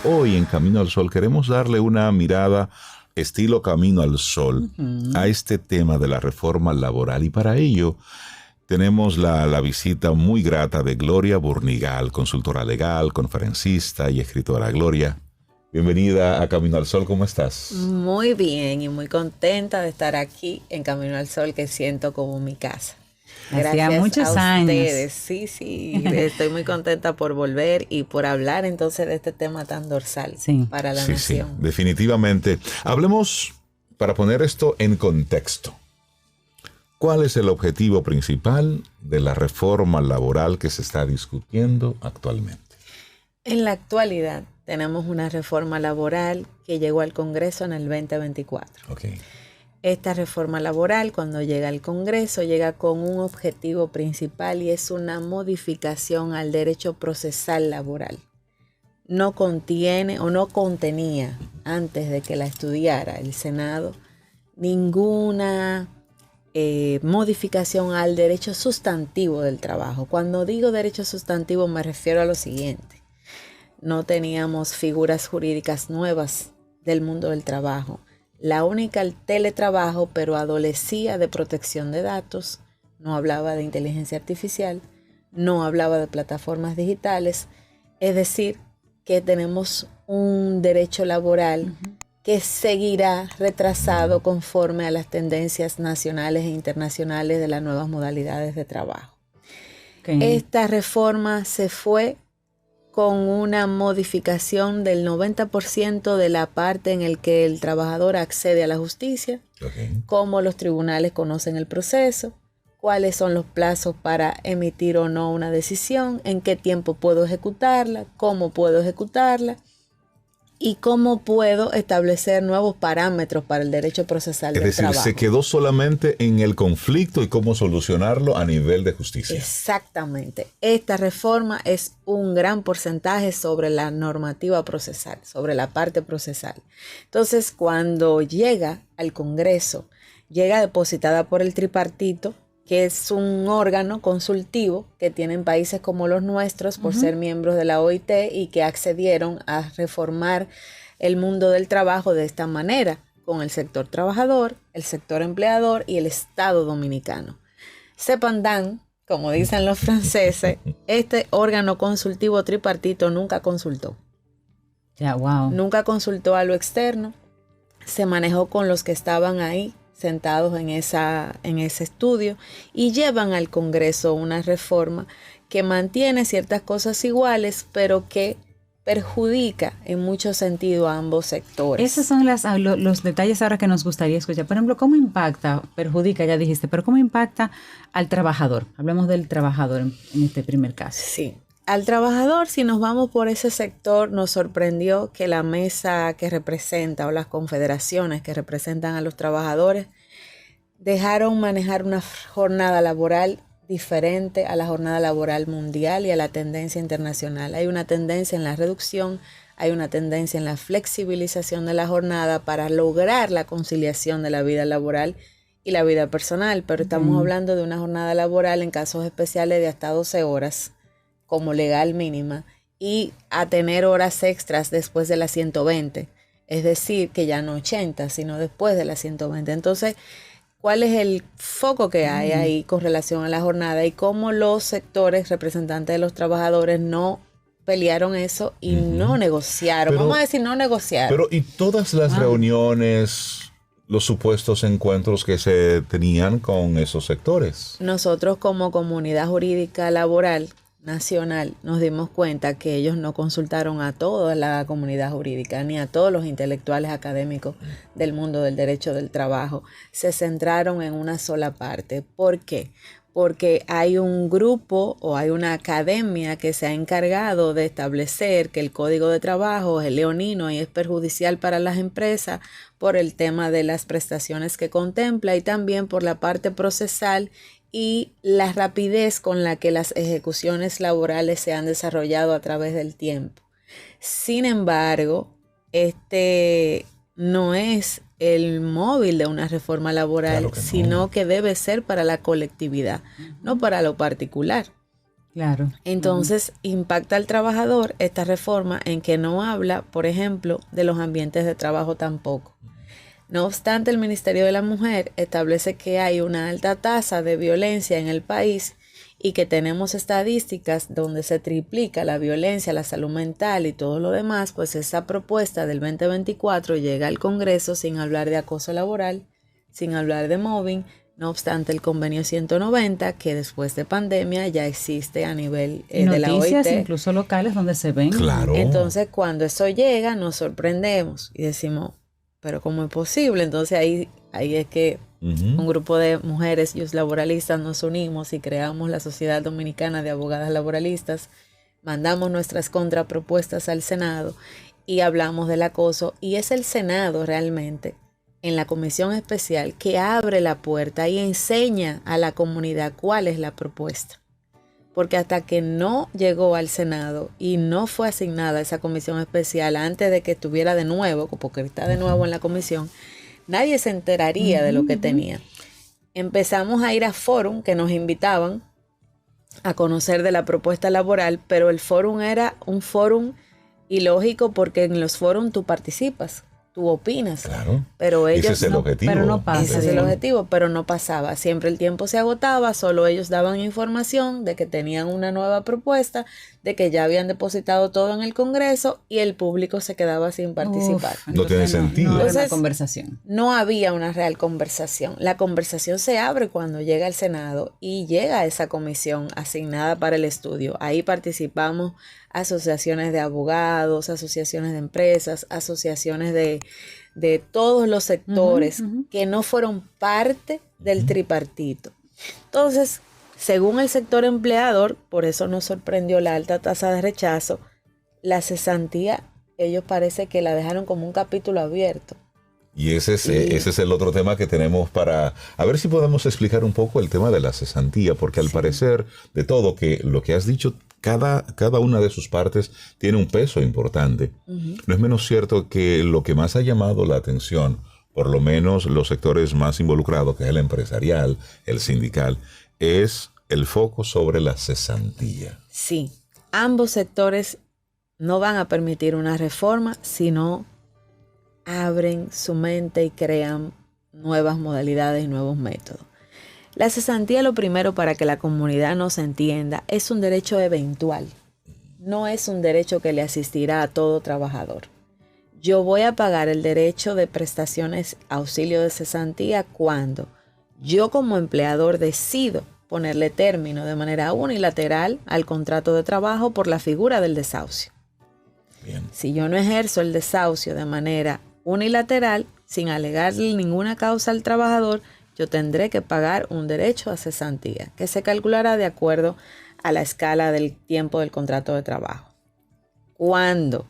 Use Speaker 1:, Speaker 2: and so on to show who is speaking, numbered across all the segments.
Speaker 1: hoy en Camino al Sol queremos darle una mirada estilo Camino al Sol a este tema de la reforma laboral. Y para ello tenemos la visita muy grata de Gloria Burnigal, consultora legal, conferencista y escritora. Gloria, bienvenida a Camino al Sol, ¿cómo estás?
Speaker 2: Muy bien y muy contenta de estar aquí en Camino al Sol, que siento como mi casa.
Speaker 3: Hacía muchos años.
Speaker 2: Ustedes. Sí, estoy muy contenta por volver y por hablar entonces de este tema tan dorsal para la nación.
Speaker 1: Sí, definitivamente. Hablemos, para poner esto en contexto, ¿cuál es el objetivo principal de la reforma laboral que se está discutiendo actualmente?
Speaker 2: En la actualidad tenemos una reforma laboral que llegó al Congreso en el 2024.
Speaker 1: Okay.
Speaker 2: Esta reforma laboral, cuando llega al Congreso, llega con un objetivo principal y es una modificación al derecho procesal laboral. No contiene o no contenía, antes de que la estudiara el Senado, ninguna modificación al derecho sustantivo del trabajo. Cuando digo derecho sustantivo me refiero a lo siguiente. No teníamos figuras jurídicas nuevas del mundo del trabajo. La única, el teletrabajo, pero adolecía de protección de datos, no hablaba de inteligencia artificial, no hablaba de plataformas digitales, es decir, que tenemos un derecho laboral que seguirá retrasado conforme a las tendencias nacionales e internacionales de las nuevas modalidades de trabajo. Okay. Esta reforma se fue con una modificación del 90% de la parte en el que el trabajador accede a la justicia, cómo los tribunales conocen el proceso, cuáles son los plazos para emitir o no una decisión, en qué tiempo puedo ejecutarla, cómo puedo ejecutarla y cómo puedo establecer nuevos parámetros para el derecho procesal del trabajo.
Speaker 1: Es decir, se quedó solamente en el conflicto y cómo solucionarlo a nivel de justicia.
Speaker 2: Exactamente. Esta reforma es un gran porcentaje sobre la normativa procesal, sobre la parte procesal. Entonces, cuando llega al Congreso, llega depositada por el tripartito, que es un órgano consultivo que tienen países como los nuestros por ser miembros de la OIT y que accedieron a reformar el mundo del trabajo de esta manera, con el sector trabajador, el sector empleador y el Estado dominicano. Cependant, como dicen los franceses, este órgano consultivo tripartito nunca consultó. Nunca consultó a lo externo, se manejó con los que estaban ahí sentados en ese estudio y llevan al Congreso una reforma que mantiene ciertas cosas iguales, pero que perjudica en mucho sentido a ambos sectores.
Speaker 3: Esos son los detalles ahora que nos gustaría escuchar. Por ejemplo, ¿cómo perjudica, ya dijiste, pero cómo impacta al trabajador? Hablemos del trabajador en este primer caso.
Speaker 2: Sí. Al trabajador, si nos vamos por ese sector, nos sorprendió que la mesa que representa o las confederaciones que representan a los trabajadores dejaron manejar una jornada laboral diferente a la jornada laboral mundial y a la tendencia internacional. Hay una tendencia en la reducción, hay una tendencia en la flexibilización de la jornada para lograr la conciliación de la vida laboral y la vida personal, pero estamos hablando de una jornada laboral en casos especiales de hasta 12 horas como legal mínima y a tener horas extras después de las 120, es decir, que ya no 80, sino después de las 120. Entonces, ¿cuál es el foco que hay ahí con relación a la jornada y cómo los sectores representantes de los trabajadores no pelearon eso y no negociaron? Vamos a decir, no negociaron.
Speaker 1: Pero ¿y todas las reuniones, los supuestos encuentros que se tenían con esos sectores?
Speaker 2: Nosotros como comunidad jurídica laboral nacional nos dimos cuenta que ellos no consultaron a toda la comunidad jurídica ni a todos los intelectuales académicos del mundo del derecho del trabajo. Se centraron en una sola parte. ¿Por qué? Porque hay un grupo o hay una academia que se ha encargado de establecer que el Código de Trabajo es leonino y es perjudicial para las empresas por el tema de las prestaciones que contempla y también por la parte procesal y la rapidez con la que las ejecuciones laborales se han desarrollado a través del tiempo. Sin embargo, este no es el móvil de una reforma laboral, claro que no, sino que debe ser para la colectividad, no para lo particular.
Speaker 3: Claro.
Speaker 2: Entonces, impacta al trabajador esta reforma en que no habla, por ejemplo, de los ambientes de trabajo tampoco. No obstante, el Ministerio de la Mujer establece que hay una alta tasa de violencia en el país y que tenemos estadísticas donde se triplica la violencia, la salud mental y todo lo demás, pues esa propuesta del 2024 llega al Congreso sin hablar de acoso laboral, sin hablar de mobbing. No obstante, el convenio 190, que después de pandemia ya existe a nivel de la
Speaker 3: noticias,
Speaker 2: OIT.
Speaker 3: incluso locales, donde se ven.
Speaker 1: Claro.
Speaker 2: Entonces, cuando eso llega, nos sorprendemos y decimos, pero ¿cómo es posible? Entonces ahí es que un grupo de mujeres laboralistas nos unimos y creamos la Sociedad Dominicana de Abogadas Laboralistas, mandamos nuestras contrapropuestas al Senado y hablamos del acoso, y es el Senado realmente, en la comisión especial, que abre la puerta y enseña a la comunidad cuál es la propuesta. Porque hasta que no llegó al Senado y no fue asignada esa comisión especial antes de que estuviera de nuevo, porque está de nuevo en la comisión, nadie se enteraría de lo que tenía. Empezamos a ir a fórum que nos invitaban a conocer de la propuesta laboral, pero el fórum era un fórum ilógico porque en los fórum tú participas. Tú opinas,
Speaker 1: claro,
Speaker 2: pero ellos
Speaker 1: ese es el objetivo.
Speaker 3: Pero no pasa.
Speaker 2: Ese es el objetivo, pero no pasaba. Siempre el tiempo se agotaba, solo ellos daban información de que tenían una nueva propuesta, de que ya habían depositado todo en el Congreso y el público se quedaba sin participar.
Speaker 1: No tiene sentido.
Speaker 3: No era una
Speaker 2: Entonces,
Speaker 3: conversación.
Speaker 2: No había una real conversación. La conversación se abre cuando llega al Senado y llega a esa comisión asignada para el estudio. Ahí participamos asociaciones de abogados, asociaciones de empresas, asociaciones de todos los sectores que no fueron parte del tripartito. Entonces, según el sector empleador, por eso nos sorprendió la alta tasa de rechazo, la cesantía, ellos parece que la dejaron como un capítulo abierto.
Speaker 1: Y ese es el otro tema que tenemos para... A ver si podemos explicar un poco el tema de la cesantía, porque al parecer de todo, que lo que has dicho, cada una de sus partes tiene un peso importante. No es menos cierto que lo que más ha llamado la atención, por lo menos los sectores más involucrados, que es el empresarial, el sindical, es el foco sobre la cesantía.
Speaker 2: Sí, ambos sectores no van a permitir una reforma si no abren su mente y crean nuevas modalidades y nuevos métodos. La cesantía, lo primero, para que la comunidad nos entienda, es un derecho eventual. No es un derecho que le asistirá a todo trabajador. Yo voy a pagar el derecho de prestaciones auxilio de cesantía cuando yo como empleador decido ponerle término de manera unilateral al contrato de trabajo por la figura del desahucio.
Speaker 1: Bien.
Speaker 2: Si yo no ejerzo el desahucio de manera unilateral, sin alegarle ninguna causa al trabajador, yo tendré que pagar un derecho a cesantía, que se calculará de acuerdo a la escala del tiempo del contrato de trabajo. Cuando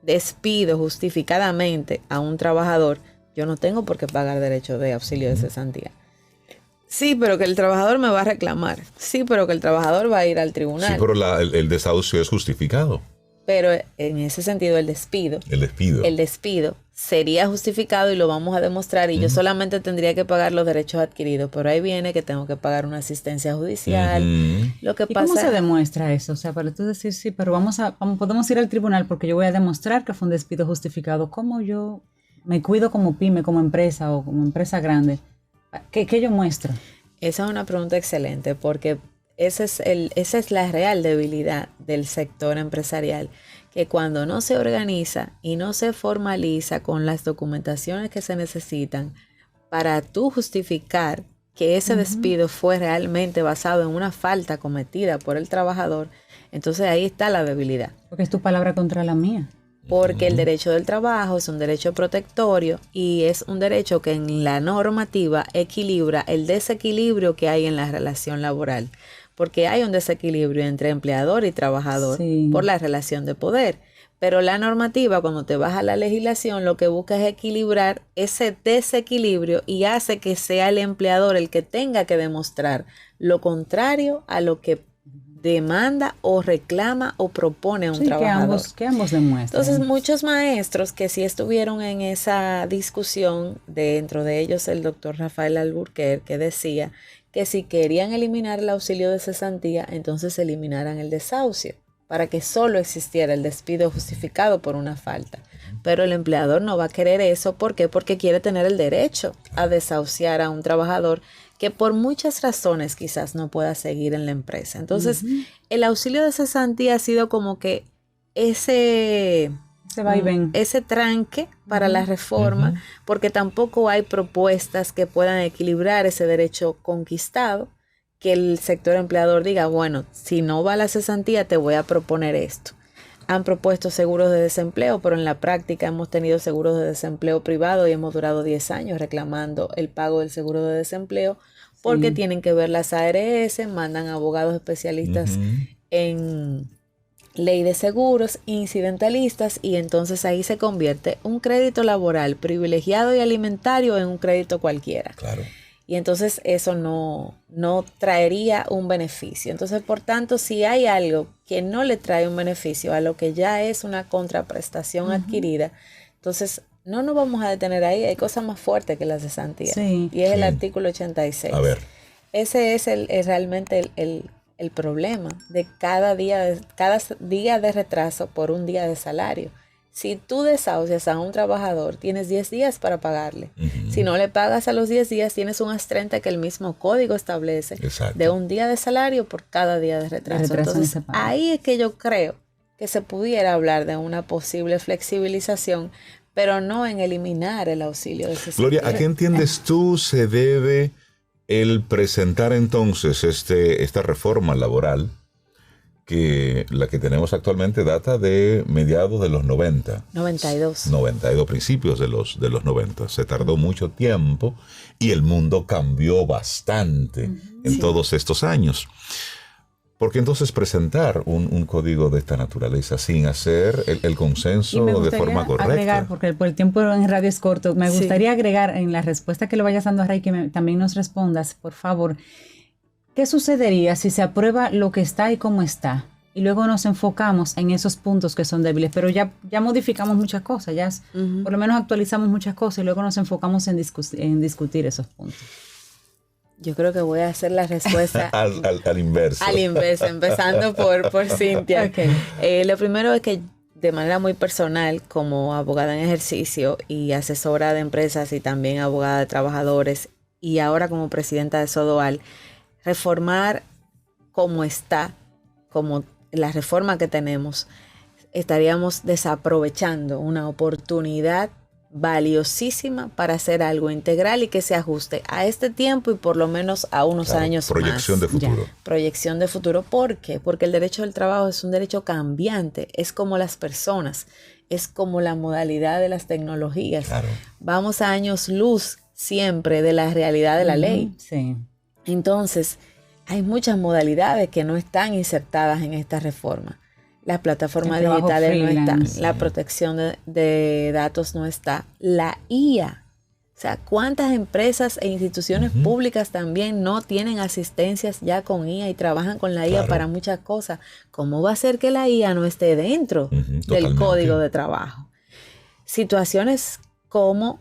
Speaker 2: despido justificadamente a un trabajador, yo no tengo por qué pagar derecho de auxilio de cesantía. Sí, pero que el trabajador me va a reclamar. Sí, pero que el trabajador va a ir al tribunal.
Speaker 1: Sí, pero el desahucio es justificado.
Speaker 2: Pero en ese sentido el despido sería justificado y lo vamos a demostrar, y yo solamente tendría que pagar los derechos adquiridos, pero ahí viene que tengo que pagar una asistencia judicial. Lo que
Speaker 3: ¿Y
Speaker 2: pasa,
Speaker 3: cómo se demuestra eso? O sea, para tú decir, sí, pero podemos ir al tribunal porque yo voy a demostrar que fue un despido justificado. ¿Cómo yo me cuido como pyme, como empresa o como empresa grande? ¿Qué yo muestro?
Speaker 2: Esa es una pregunta excelente, porque esa es la real debilidad del sector empresarial, que cuando no se organiza y no se formaliza con las documentaciones que se necesitan para tú justificar que ese despido fue realmente basado en una falta cometida por el trabajador, entonces ahí está la debilidad.
Speaker 3: Porque es tu palabra contra la mía.
Speaker 2: Porque el derecho del trabajo es un derecho protectorio y es un derecho que en la normativa equilibra el desequilibrio que hay en la relación laboral. Porque hay un desequilibrio entre empleador y trabajador por la relación de poder. Pero la normativa, cuando te vas a la legislación, lo que busca es equilibrar ese desequilibrio y hace que sea el empleador el que tenga que demostrar lo contrario a lo que demanda o reclama o propone a un trabajador.
Speaker 3: Que ambos demuestren.
Speaker 2: Entonces, muchos maestros que sí estuvieron en esa discusión, dentro de ellos el doctor Rafael Alburquerque, que decía que si querían eliminar el auxilio de cesantía, entonces eliminaran el desahucio, para que solo existiera el despido justificado por una falta. Pero el empleador no va a querer eso. ¿Por qué? Porque quiere tener el derecho a desahuciar a un trabajador que por muchas razones quizás no pueda seguir en la empresa. Entonces, el auxilio de cesantía ha sido como que ese tranque para la reforma, porque tampoco hay propuestas que puedan equilibrar ese derecho conquistado, que el sector empleador diga, bueno, si no va la cesantía, te voy a proponer esto. Han propuesto seguros de desempleo, pero en la práctica hemos tenido seguros de desempleo privado y hemos durado 10 años reclamando el pago del seguro de desempleo, porque tienen que ver las ARS, mandan abogados especialistas en ley de seguros, incidentalistas, y entonces ahí se convierte un crédito laboral privilegiado y alimentario en un crédito cualquiera.
Speaker 1: Claro.
Speaker 2: Y entonces eso no traería un beneficio. Entonces, por tanto, si hay algo que no le trae un beneficio a lo que ya es una contraprestación adquirida, entonces no nos vamos a detener ahí. Hay cosas más fuertes que la cesantía.
Speaker 3: Sí.
Speaker 2: Y es el artículo 86.
Speaker 1: A ver.
Speaker 2: Ese es realmente el problema de cada día de retraso por un día de salario. Si tú desahucias a un trabajador, tienes 10 días para pagarle. Si no le pagas a los 10 días, tienes un astrente que el mismo código establece.
Speaker 1: Exacto.
Speaker 2: De un día de salario por cada día de retraso. Entonces, ahí es que yo creo que se pudiera hablar de una posible flexibilización, pero no en eliminar el auxilio de cesantía.
Speaker 1: Gloria, ¿a qué entiendes tú se debe el presentar entonces esta reforma laboral, que la que tenemos actualmente data de mediados de los 90?
Speaker 2: 92,
Speaker 1: principios de los 90. Se tardó mucho tiempo y el mundo cambió bastante en todos estos años. ¿Por qué entonces presentar un código de esta naturaleza sin hacer el consenso de forma correcta?
Speaker 3: Agregar, porque el tiempo en radio es corto, me gustaría agregar en la respuesta que le vayas dando a Rey, que también nos respondas, por favor. ¿Qué sucedería si se aprueba lo que está y cómo está? Y luego nos enfocamos en esos puntos que son débiles, pero ya modificamos muchas cosas, ya por lo menos actualizamos muchas cosas y luego nos enfocamos en discutir esos puntos.
Speaker 2: Yo creo que voy a hacer la respuesta
Speaker 1: al inverso.
Speaker 2: Al inverso, empezando por Cintia.
Speaker 3: Okay.
Speaker 2: Lo primero es que de manera muy personal, como abogada en ejercicio y asesora de empresas y también abogada de trabajadores y ahora como presidenta de Sodoal, reformar como está, como la reforma que tenemos, estaríamos desaprovechando una oportunidad valiosísima para hacer algo integral y que se ajuste a este tiempo y por lo menos a unos años
Speaker 1: proyección
Speaker 2: más.
Speaker 1: De futuro.
Speaker 2: Proyección de futuro. ¿Por qué? Porque el derecho del trabajo es un derecho cambiante, es como las personas, es como la modalidad de las tecnologías.
Speaker 1: Claro. Vamos
Speaker 2: a años luz siempre de la realidad de la ley.
Speaker 3: Sí.
Speaker 2: Entonces, hay muchas modalidades que no están insertadas en esta reforma. Las plataformas digitales no están, la protección de datos no está, la IA. O sea, ¿cuántas empresas e instituciones públicas también no tienen asistencias ya con IA y trabajan con la IA para muchas cosas? ¿Cómo va a ser que la IA no esté dentro del código de trabajo? Situaciones como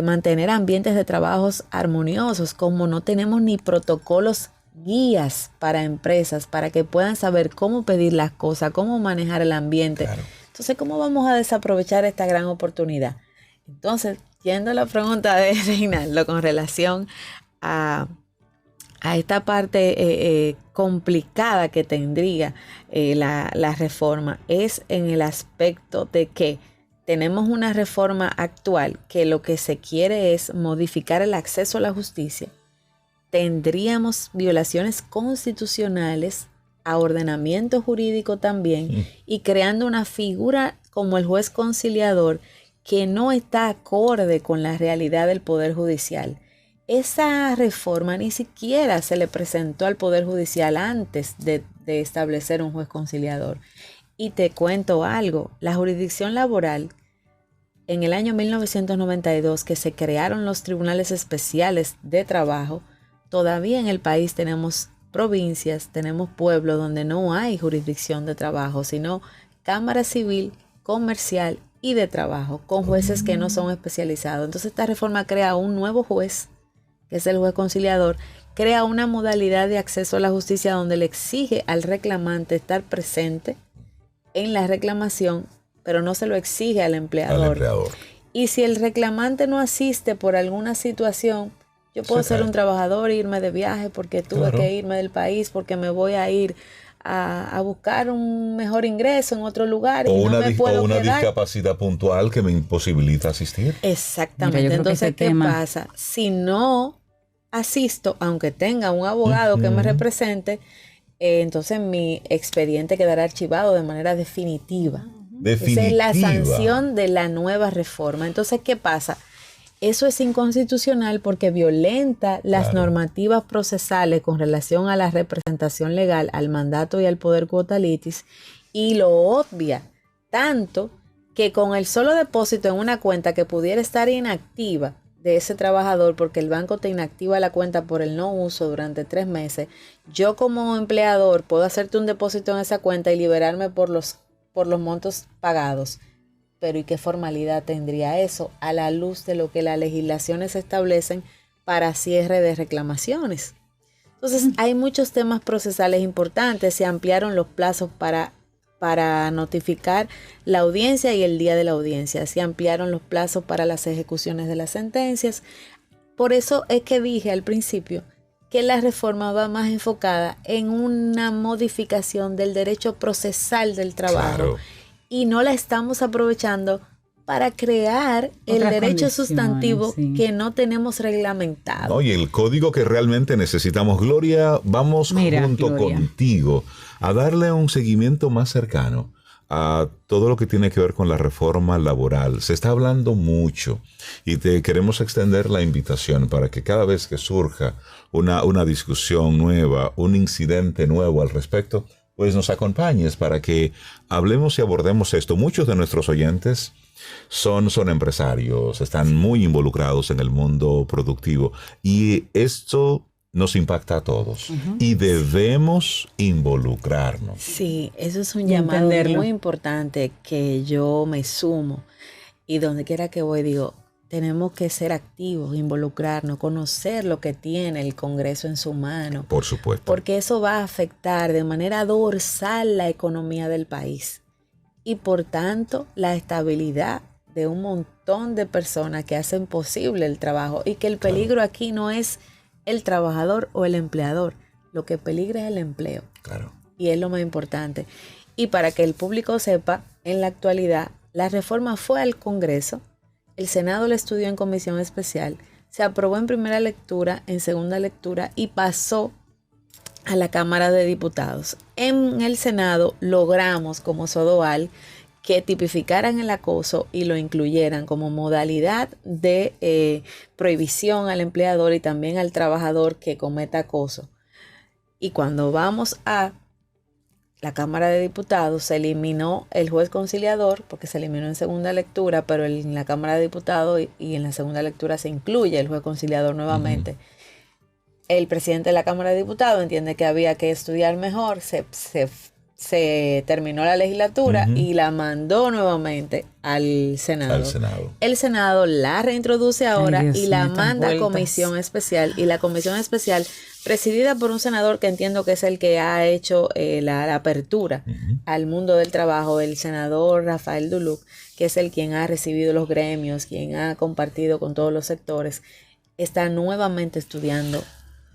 Speaker 2: mantener ambientes de trabajos armoniosos, como no tenemos ni protocolos, guías para empresas para que puedan saber cómo pedir las cosas, cómo manejar el ambiente.
Speaker 1: Claro.
Speaker 2: Entonces, ¿cómo vamos a desaprovechar esta gran oportunidad? Entonces, yendo a la pregunta de Reinaldo con relación a esta parte complicada que tendría la reforma, es en el aspecto de que tenemos una reforma actual que lo que se quiere es modificar el acceso a la justicia. Tendríamos violaciones constitucionales, a ordenamiento jurídico también, y creando una figura como el juez conciliador que no está acorde con la realidad del Poder Judicial. Esa reforma ni siquiera se le presentó al Poder Judicial antes de establecer un juez conciliador. Y te cuento algo, la jurisdicción laboral, en el año 1992 que se crearon los tribunales especiales de trabajo, todavía en el país tenemos provincias, tenemos pueblos donde no hay jurisdicción de trabajo, sino Cámara Civil, Comercial y de Trabajo, con jueces que no son especializados. Entonces esta reforma crea un nuevo juez, que es el juez conciliador, crea una modalidad de acceso a la justicia donde le exige al reclamante estar presente en la reclamación, pero no se lo exige al empleador. Y si el reclamante no asiste por alguna situación, yo puedo ser un trabajador e irme de viaje porque tuve que irme del país, porque me voy a ir a buscar un mejor ingreso en otro lugar.
Speaker 1: O una discapacidad puntual que me imposibilita asistir.
Speaker 2: Exactamente. Mira, entonces, ¿qué pasa? Si no asisto, aunque tenga un abogado que me represente, entonces mi expediente quedará archivado de manera definitiva. Esa es la sanción de la nueva reforma. Entonces, ¿qué pasa? Eso es inconstitucional porque violenta las normativas procesales con relación a la representación legal, al mandato y al poder quota litis, y lo obvia tanto que con el solo depósito en una cuenta que pudiera estar inactiva de ese trabajador, porque el banco te inactiva la cuenta por el no uso durante 3 meses, yo como empleador puedo hacerte un depósito en esa cuenta y liberarme por los montos pagados. Pero ¿y qué formalidad tendría eso a la luz de lo que las legislaciones establecen para cierre de reclamaciones? Entonces, hay muchos temas procesales importantes. Se ampliaron los plazos para notificar la audiencia y el día de la audiencia. Se ampliaron los plazos para las ejecuciones de las sentencias. Por eso es que dije al principio que la reforma va más enfocada en una modificación del derecho procesal del trabajo. Claro. Y no la estamos aprovechando para crear el derecho sustantivo que no tenemos reglamentado.
Speaker 1: Oye, el código que realmente necesitamos. Gloria, vamos junto contigo a darle un seguimiento más cercano a todo lo que tiene que ver con la reforma laboral. Se está hablando mucho y te queremos extender la invitación para que cada vez que surja una discusión nueva, un incidente nuevo al respecto, pues nos acompañes para que hablemos y abordemos esto. Muchos de nuestros oyentes son empresarios, están muy involucrados en el mundo productivo y esto nos impacta a todos y debemos involucrarnos.
Speaker 2: Sí, eso es un llamado muy importante que yo me sumo y donde quiera que voy digo, tenemos que ser activos, involucrarnos, conocer lo que tiene el Congreso en su mano.
Speaker 1: Por supuesto.
Speaker 2: Porque eso va a afectar de manera dorsal la economía del país y por tanto la estabilidad de un montón de personas que hacen posible el trabajo y que el peligro aquí no es el trabajador o el empleador, lo que peligra es el empleo.
Speaker 1: Claro.
Speaker 2: Y es lo más importante. Y para que el público sepa, en la actualidad, la reforma fue al Congreso, el Senado la estudió en comisión especial, se aprobó en primera lectura, en segunda lectura y pasó a la Cámara de Diputados. En el Senado logramos como Sodoal que tipificaran el acoso y lo incluyeran como modalidad de prohibición al empleador y también al trabajador que cometa acoso. Y cuando vamos a la Cámara de Diputados, se eliminó el juez conciliador, porque se eliminó en segunda lectura, pero en la Cámara de Diputados y en la segunda lectura se incluye el juez conciliador nuevamente. El presidente de la Cámara de Diputados entiende que había que estudiar mejor, se terminó la legislatura y la mandó nuevamente al Senado. El Senado la reintroduce ahora y la manda a comisión especial. Y la comisión especial, presidida por un senador que entiendo que es el que ha hecho la apertura al mundo del trabajo, el senador Rafael Duluc, que es el quien ha recibido los gremios, quien ha compartido con todos los sectores, está nuevamente estudiando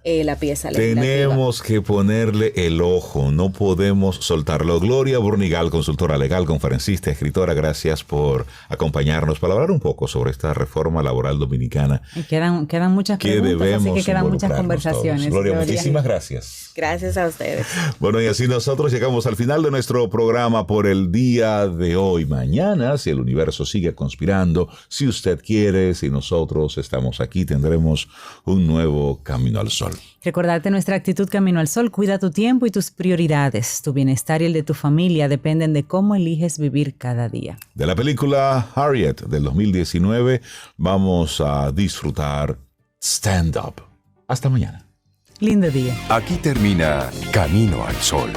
Speaker 2: la pieza legislativa.
Speaker 1: Tenemos que ponerle el ojo, no podemos soltarlo. Gloria Burnigal, consultora legal, conferencista, escritora, gracias por acompañarnos para hablar un poco sobre esta reforma laboral dominicana.
Speaker 3: Y quedan muchas preguntas, así que quedan muchas conversaciones.
Speaker 1: Gloria, muchísimas gracias.
Speaker 2: Gracias a ustedes.
Speaker 1: Bueno, y así nosotros llegamos al final de nuestro programa por el día de hoy. Mañana, si el universo sigue conspirando, si usted quiere, si nosotros estamos aquí, tendremos un nuevo Camino al Sol.
Speaker 3: Recordarte nuestra actitud Camino al Sol. Cuida tu tiempo y tus prioridades. Tu bienestar y el de tu familia dependen de cómo eliges vivir cada día.
Speaker 1: De la película Harriet del 2019 vamos a disfrutar Stand Up. Hasta mañana.
Speaker 3: Lindo día.
Speaker 4: Aquí termina Camino al Sol.